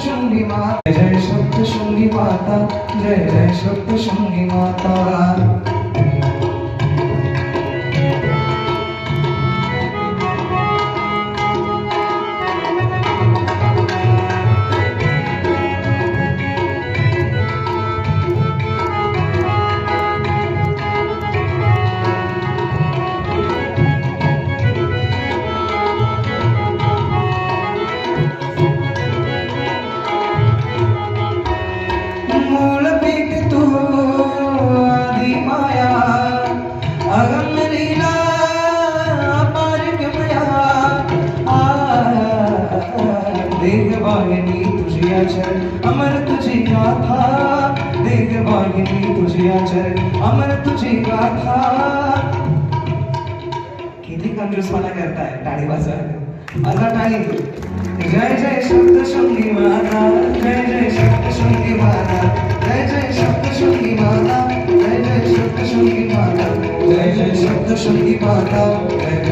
सप्तशृंगी माता, जय सप्तशृंगी माता, जय जय सप्तशृंगी माता। देववाहिनी तुझी आचर अमर तुझी गाथा, देववाहिनी तुझी आचर अमर तुझी गाथा। किती कंजूसपणा करताय, टाळी वाजवा आता टाळी। जय जय सप्तशृंगी माता, जय जय सप्तशृंगी माता, जय जय सप्तशृंगी माता, जय जय सप्तशृंगी माता, जय जय सप्तशृंगी माता, जय